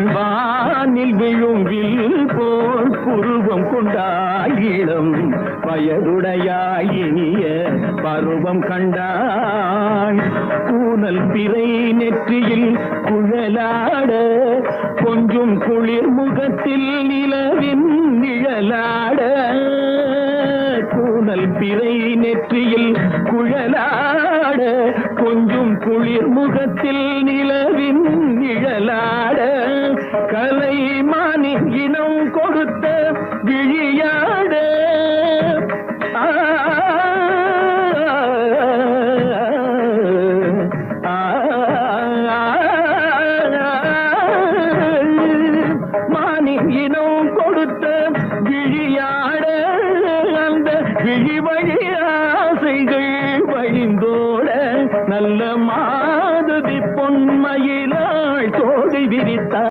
வானில் விழுங்கில் போல் புருவம் கொண்டாயிடம் வயதுடையாயினிய பருவம் கண்டாய் கூனல் பிறை நெற்றியில் குழலாட கொஞ்சம் குளிர் முகத்தில் நிலவின் நிழலாட கூனல் பிறை நெற்றியில் குழலாட கொஞ்சம் குளிர் முகத்தில் நிலவின் நிழலாட கலைமானின் இனம் கொடுத்த விழியாட மானின் இனம்